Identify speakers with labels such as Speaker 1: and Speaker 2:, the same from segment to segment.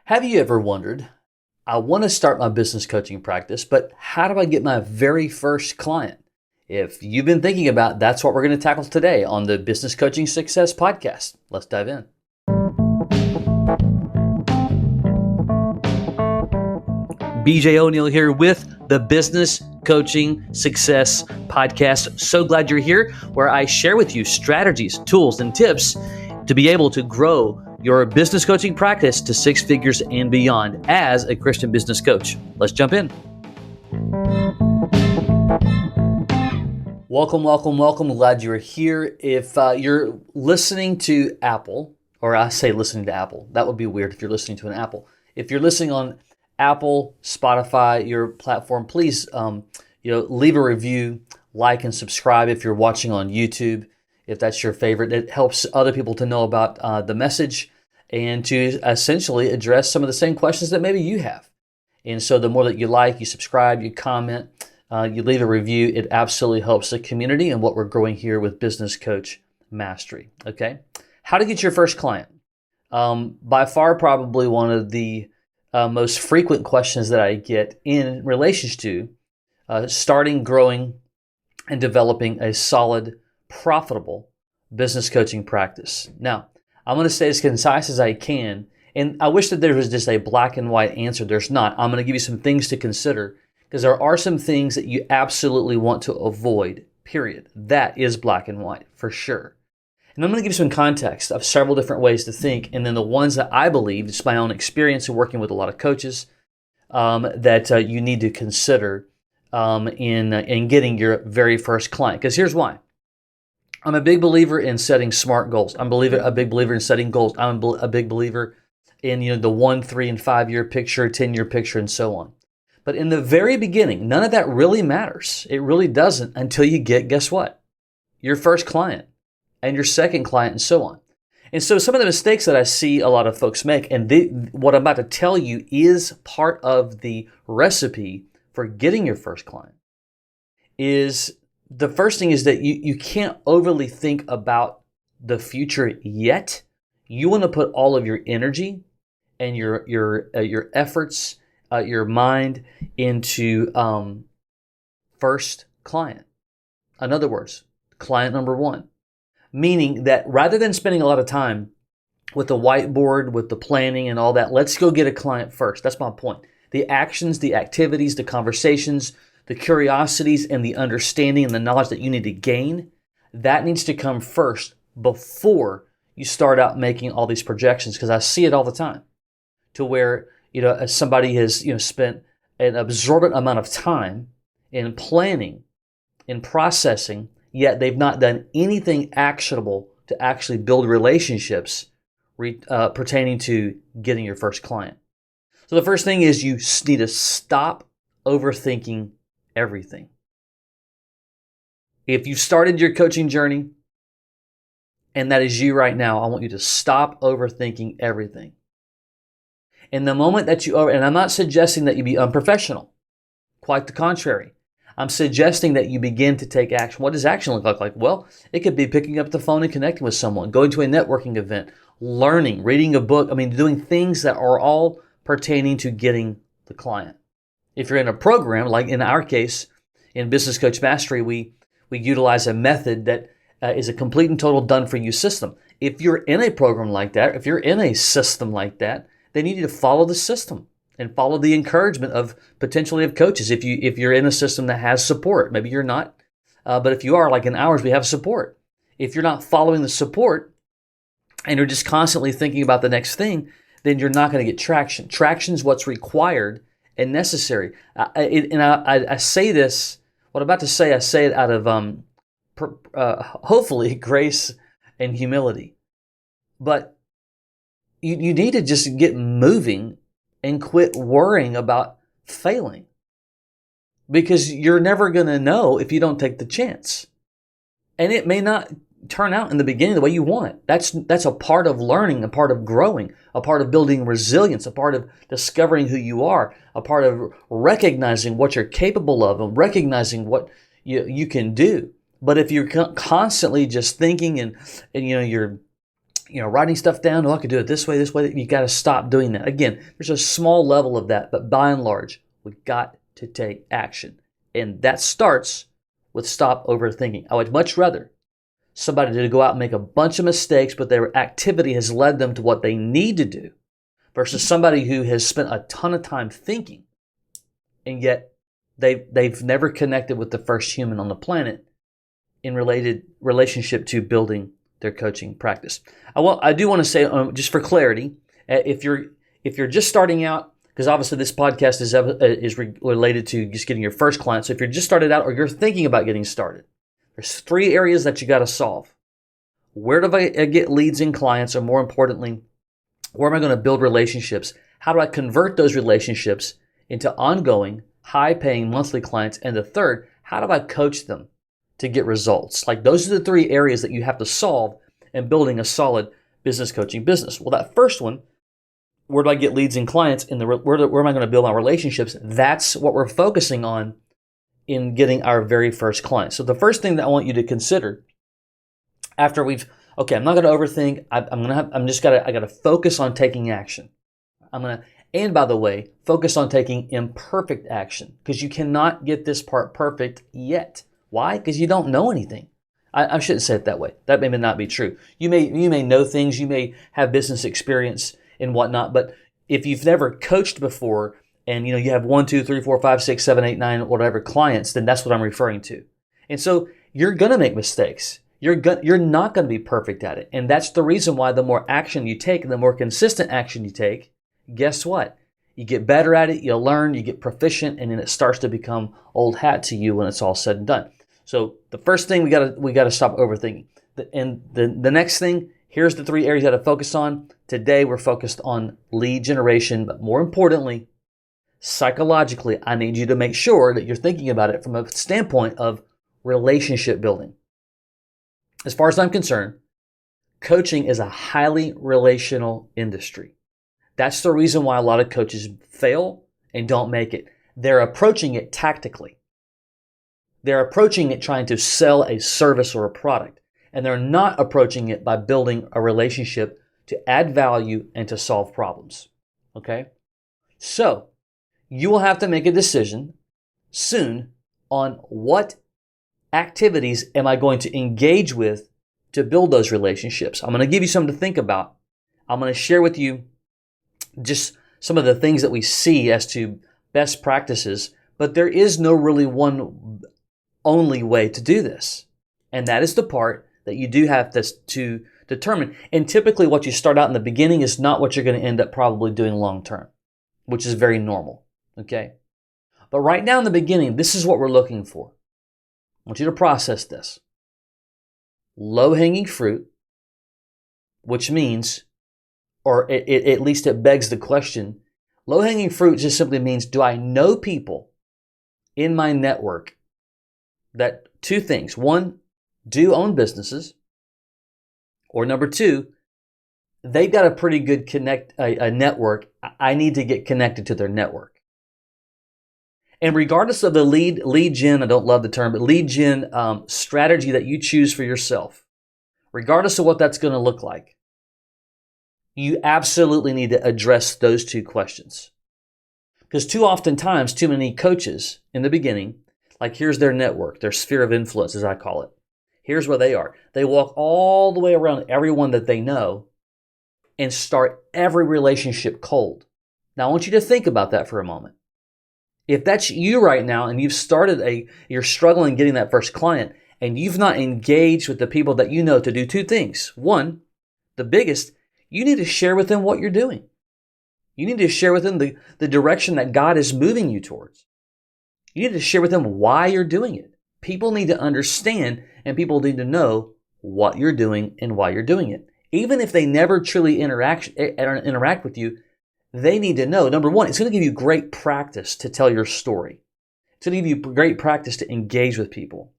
Speaker 1: Have you ever wondered, I want to start my business coaching practice, but how do I get my very first client? If you've been thinking about, that's what we're going to tackle today on the Business Coaching Success Podcast. Let's dive in. BJ O'Neill here with the Business Coaching Success Podcast. So glad you're here, where I share with you strategies, tools, and tips to be able to grow your business coaching practice to six figures and beyond as a Christian business coach. Let's jump in. Welcome. Glad you're here. If you're listening to Apple, or I say listening to Apple, that would be weird if you're listening to an Apple. If you're listening on Apple, Spotify, your platform, please leave a review, like, and subscribe. If you're watching on YouTube, if that's your favorite, it helps other people to know about the message and to essentially address some of the same questions that maybe you have. And so the more that you like, you subscribe, you comment, you leave a review, it absolutely helps the community and what we're growing here with Business Coach Mastery. Okay, how to get your first client? By far, probably one of the most frequent questions that I get in relation to starting, growing, and developing a solid, profitable business coaching practice. Now, I'm going to stay as concise as I can, and I wish that there was just a black and white answer. There's not. I'm going to give you some things to consider because there are some things that you absolutely want to avoid, period. That is black and white for sure. And I'm going to give you some context of several different ways to think, and then the ones that I believe, it's my own experience of working with a lot of coaches, that you need to consider in getting your very first client. Because here's why. I'm a big believer in setting smart goals. I'm a big believer in setting goals. I'm a big believer in the 1, 3, and 5 year picture, 10-year picture, and so on. But in the very beginning, none of that really matters. It really doesn't until you get, guess what? Your first client and your second client and so on. And so some of the mistakes that I see a lot of folks make, and what I'm about to tell you is part of the recipe for getting your first client, is the first thing is that you can't overly think about the future yet. You want to put all of your energy and your efforts, your mind into first client. In other words, client number one. Meaning that rather than spending a lot of time with the whiteboard, with the planning and all that, let's go get a client first. That's my point. The actions, the activities, the conversations, the curiosities, and the understanding and the knowledge that you need to gain, that needs to come first before you start out making all these projections. Because I see it all the time, to where somebody has spent an absorbent amount of time in planning, in processing, yet they've not done anything actionable to actually build relationships pertaining to getting your first client. So the first thing is you need to stop overthinking everything. If you've started your coaching journey, and that is you right now, I want you to stop overthinking everything. In the moment that and I'm not suggesting that you be unprofessional. Quite the contrary. I'm suggesting that you begin to take action. What does action look like? Well, it could be picking up the phone and connecting with someone, going to a networking event, learning, reading a book. doing things that are all pertaining to getting the client. If you're in a program, like in our case, in Business Coach Mastery, we utilize a method that is a complete and total done-for-you system. If you're in a program like that, if you're in a system like that, then you need to follow the system and follow the encouragement of potentially of coaches. If you're in a system that has support, maybe you're not, but if you are, like in ours, we have support. If you're not following the support and you're just constantly thinking about the next thing, then you're not going to get traction. Traction is what's required and necessary. I say this, what I'm about to say, I say it out of hopefully grace and humility. But you need to just get moving and quit worrying about failing, because you're never going to know if you don't take the chance. And it may not turn out in the beginning the way you want it. That's a part of learning, a part of growing, a part of building resilience, a part of discovering who you are, a part of recognizing what you're capable of and recognizing what you can do. But if you're constantly just thinking and you're writing stuff down. Oh, I could do it this way, this way. You got to stop doing that. Again, there's a small level of that, but by and large, we've got to take action. And that starts with stop overthinking. I would much rather somebody to go out and make a bunch of mistakes, but their activity has led them to what they need to do, versus somebody who has spent a ton of time thinking, and yet they've never connected with the first human on the planet in relationship to building their coaching practice. I do want to say, just for clarity, if you're just starting out, because obviously this podcast is related to just getting your first client. So if you're just started out or you're thinking about getting started, there's 3 areas that you got to solve. Where do I get leads and clients? Or more importantly, where am I going to build relationships? How do I convert those relationships into ongoing, high-paying monthly clients? And the third, how do I coach them to get results? Like, those are the 3 areas that you have to solve in building a solid business coaching business. Well, that first one, where do I get leads and clients? And where am I going to build my relationships? That's what we're focusing on in getting our very first client. So the first thing that I want you to consider after I'm not going to overthink. I got to focus on taking action. And by the way, focus on taking imperfect action, because you cannot get this part perfect yet. Why? Because you don't know anything. I shouldn't say it that way. That may not be true. You may know things. You may have business experience and whatnot, but if you've never coached before, and you have 1, 2, 3, 4, 5, 6, 7, 8, 9, whatever clients, then that's what I'm referring to. And so you're going to make mistakes. You're not going to be perfect at it. And that's the reason why the more action you take, and the more consistent action you take, guess what? You get better at it, you learn, you get proficient, and then it starts to become old hat to you when it's all said and done. So the first thing, we got to stop overthinking. And the next thing, here's the 3 areas you got to focus on. Today we're focused on lead generation, but more importantly, psychologically, I need you to make sure that you're thinking about it from a standpoint of relationship building. As far as I'm concerned, coaching is a highly relational industry. That's the reason why a lot of coaches fail and don't make it. They're approaching it tactically. They're approaching it trying to sell a service or a product, and they're not approaching it by building a relationship to add value and to solve problems. Okay? So, you will have to make a decision soon on what activities am I going to engage with to build those relationships. I'm going to give you something to think about. I'm going to share with you just some of the things that we see as to best practices, but there is no really one only way to do this. And that is the part that you do have to determine. And typically what you start out in the beginning is not what you're going to end up probably doing long term, which is very normal. Okay? But right now in the beginning, this is what we're looking for. I want you to process this. Low-hanging fruit, which means, or at least it begs the question, low-hanging fruit just simply means, do I know people in my network that 2 things. 1, do own businesses, or number 2, they've got a pretty good a network. I need to get connected to their network. And regardless of the lead gen, I don't love the term, but lead gen strategy that you choose for yourself, regardless of what that's going to look like, you absolutely need to address those 2 questions. Because too many coaches in the beginning, like, here's their network, their sphere of influence, as I call it. Here's where they are. They walk all the way around everyone that they know and start every relationship cold. Now, I want you to think about that for a moment. If that's you right now and you're struggling getting that first client, and you've not engaged with the people that you know to do 2 things. 1, the biggest, you need to share with them what you're doing. You need to share with them the direction that God is moving you towards. You need to share with them why you're doing it. People need to understand, and people need to know what you're doing and why you're doing it. Even if they never truly interact with you, they need to know. Number 1, it's going to give you great practice to tell your story. It's going to give you great practice to engage with people.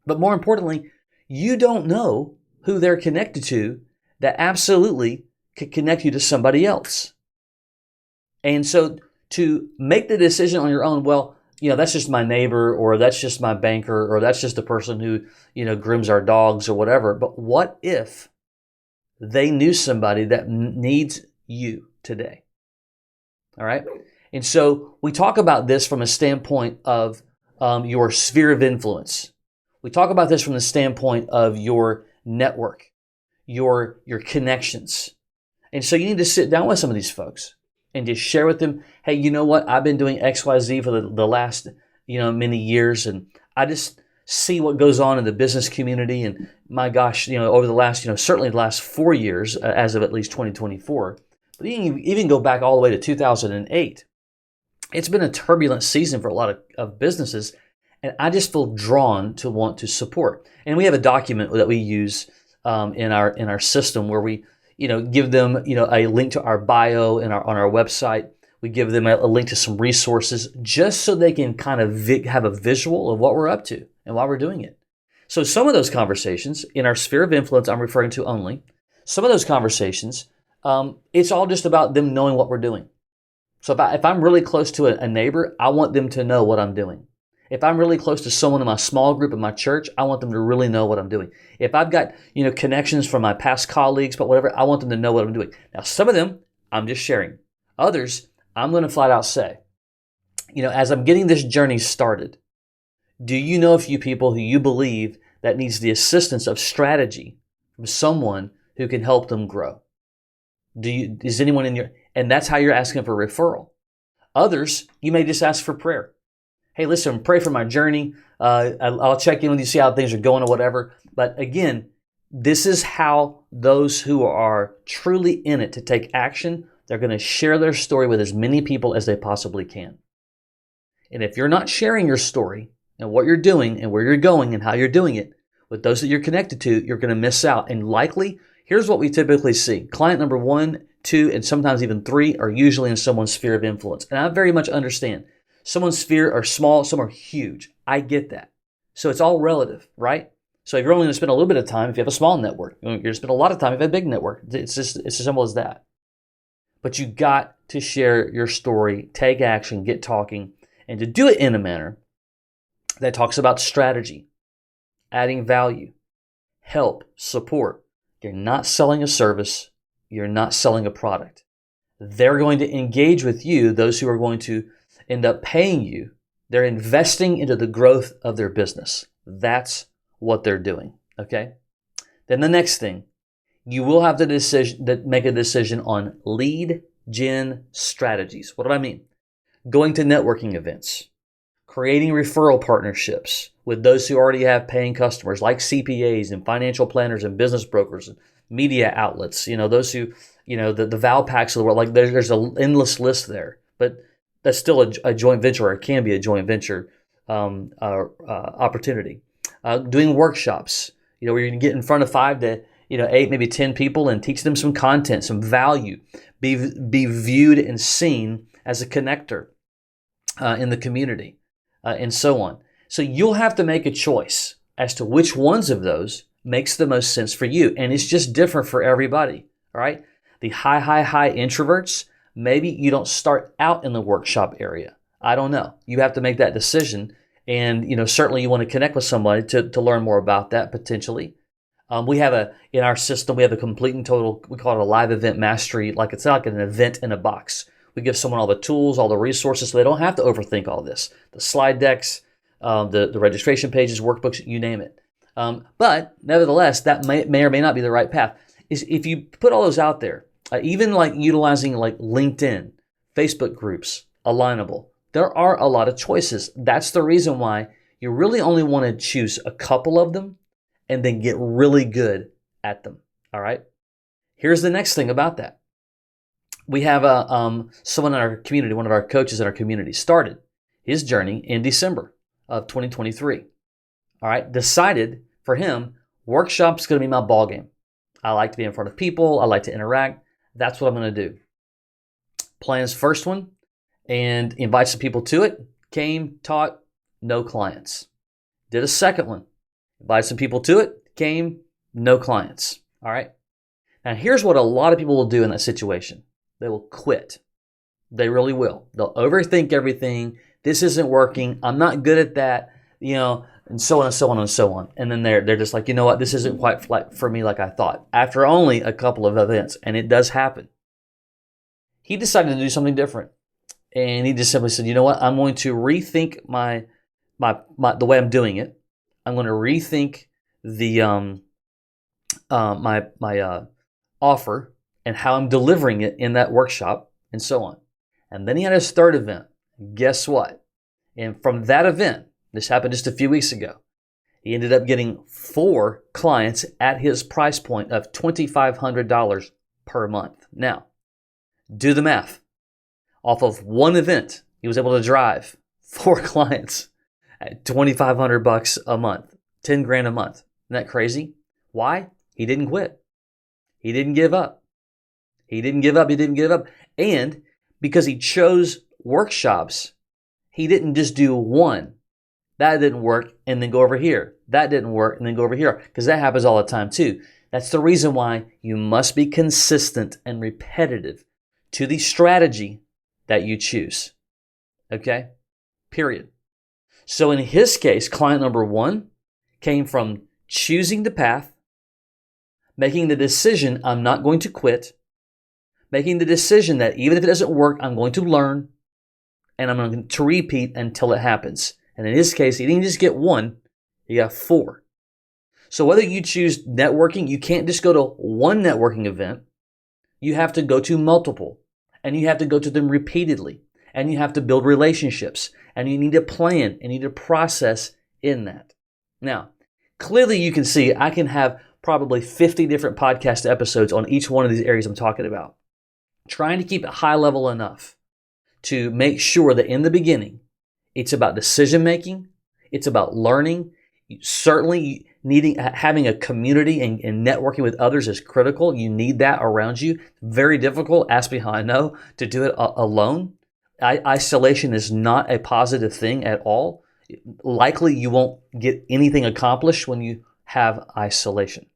Speaker 1: But more importantly, you don't know who they're connected to that absolutely could connect you to somebody else. And so to make the decision on your own, well, that's just my neighbor, or that's just my banker, or that's just the person who, grooms our dogs or whatever. But what if they knew somebody that needs you today. All right. And so we talk about this from a standpoint of your sphere of influence. We talk about this from the standpoint of your network, your connections. And so you need to sit down with some of these folks and just share with them, hey, you know what? I've been doing XYZ for the last, many years, and I just see what goes on in the business community. And my gosh, over the last, certainly the last 4 years, as of at least 2024, but you can even go back all the way to 2008. It's been a turbulent season for a lot of businesses, and I just feel drawn to want to support. And we have a document that we use in our system where we give them a link to our bio on our website. We give them a link to some resources just so they can kind of have a visual of what we're up to and why we're doing it. So some of those conversations in our sphere of influence, I'm referring to only, some of those conversations, it's all just about them knowing what we're doing. So if I'm really close to a neighbor, I want them to know what I'm doing. If I'm really close to someone in my small group in my church, I want them to really know what I'm doing. If I've got, connections from my past colleagues, but whatever, I want them to know what I'm doing. Now, some of them, I'm just sharing. Others, I'm going to flat out say, as I'm getting this journey started, do you know a few people who you believe that needs the assistance of strategy from someone who can help them grow? Is anyone in and that's how you're asking for referral. Others, you may just ask for prayer. Hey, listen, pray for my journey. I'll check in with you, see how things are going or whatever. But again, this is how those who are truly in it to take action, they're going to share their story with as many people as they possibly can. And if you're not sharing your story and what you're doing and where you're going and how you're doing it with those that you're connected to, you're going to miss out. And likely, here's what we typically see. Client number 1, 2, and sometimes even 3 are usually in someone's sphere of influence. And I very much understand. Someone's sphere are small, some are huge. I get that. So it's all relative, right? So if you're only going to spend a little bit of time, if you have a small network, you're going to spend a lot of time if you have a big network. It's as simple as that. But you got to share your story, take action, get talking, and to do it in a manner that talks about strategy, adding value, help, support. You're not selling a service. You're not selling a product. They're going to engage with you, those who are going to end up paying you. They're investing into the growth of their business. That's what they're doing, okay? Then the next thing, you will have to make a decision on lead gen strategies. What do I mean? Going to networking events, creating referral partnerships with those who already have paying customers like CPAs and financial planners and business brokers and media outlets, those who, the Valpaks of the world, like there's an endless list there, but that's still a joint venture, or it can be a joint venture opportunity. Doing workshops, where you can get in front of 5 to 8, maybe 10 people and teach them some content, some value, be viewed and seen as a connector in the community, and so on. So you'll have to make a choice as to which ones of those makes the most sense for you. And it's just different for everybody, all right? The high introverts, maybe you don't start out in the workshop area. I don't know. You have to make that decision. And, certainly you want to connect with somebody to learn more about that potentially. In our system, we have a complete and total, we call it a live event mastery. It's like an event in a box. We give someone all the tools, all the resources, so they don't have to overthink all this. The slide decks, the registration pages, workbooks, you name it. But nevertheless, that may or may not be the right path. Is if you put all those out there, even utilizing LinkedIn, Facebook groups, Alignable, there are a lot of choices. That's the reason why you really only want to choose a couple of them and then get really good at them. All right. Here's the next thing about that. We have someone in our community, one of our coaches in our community, started his journey in December of 2023. All right. Decided for him, workshop's going to be my ball game. I like to be in front of people. I like to interact. That's what I'm going to do. Plans first one and invite some people to it. Came, taught, no clients. Did a second one. Invited some people to it. Came, no clients. All right. Now here's what a lot of people will do in that situation. They will quit. They really will. They'll overthink everything. This isn't working. I'm not good at that. and so on and so on and so on. And then they're just like, you know what, this isn't quite for me like I thought. After only a couple of events, and it does happen, he decided to do something different. And he just simply said, you know what, I'm going to rethink the way I'm doing it. I'm going to rethink the my offer and how I'm delivering it in that workshop and so on. And then he had his third event. Guess what? And from that event, this happened just a few weeks ago, he ended up getting 4 clients at his price point of $2,500 per month. Now, do the math. Off of one event, he was able to drive 4 clients at $2,500 a month, 10 grand a month. Isn't that crazy? Why? He didn't quit. He didn't give up. He didn't give up. He didn't give up. And because he chose workshops, he didn't just do one. That didn't work, and then go over here. That didn't work, and then go over here. Because that happens all the time too. That's the reason why you must be consistent and repetitive to the strategy that you choose. Okay? Period. So in his case, client number 1 came from choosing the path, making the decision, I'm not going to quit, making the decision that even if it doesn't work, I'm going to learn, and I'm going to repeat until it happens. And in his case, he didn't just get 1, he got 4. So whether you choose networking, you can't just go to one networking event. You have to go to multiple, and you have to go to them repeatedly, and you have to build relationships, and you need a plan, and you need a process in that. Now, clearly you can see I can have probably 50 different podcast episodes on each one of these areas I'm talking about. Trying to keep it high level enough to make sure that in the beginning, it's about decision making, it's about learning. Certainly having a community and networking with others is critical. You need that around you. Very difficult, ask me how I know, to do it alone. Isolation is not a positive thing at all. Likely you won't get anything accomplished when you have isolation.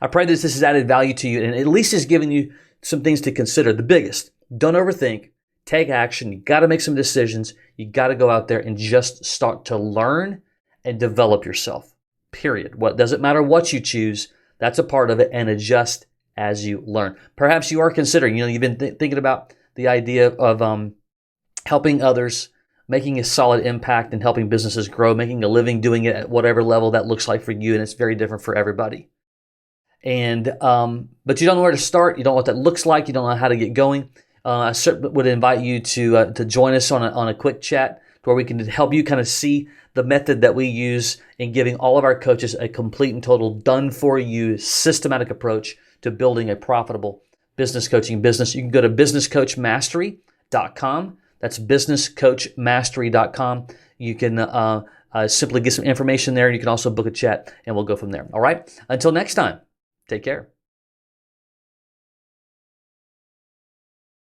Speaker 1: I pray that this has added value to you and at least has given you some things to consider. The biggest, don't overthink, take action. You got to make some decisions. You got to go out there and just start to learn and develop yourself, period. What doesn't matter what you choose, that's a part of it, and adjust as you learn. Perhaps you are considering, you've been thinking about the idea of helping others, making a solid impact and helping businesses grow, making a living doing it at whatever level that looks like for you, and it's very different for everybody. And but you don't know where to start. You don't know what that looks like. You don't know how to get going. I certainly would invite you to join us on a quick chat where we can help you kind of see the method that we use in giving all of our coaches a complete and total done-for-you systematic approach to building a profitable business coaching business. You can go to businesscoachmastery.com. That's businesscoachmastery.com. You can simply get some information there. You can also book a chat, and we'll go from there. All right? Until next time, take care.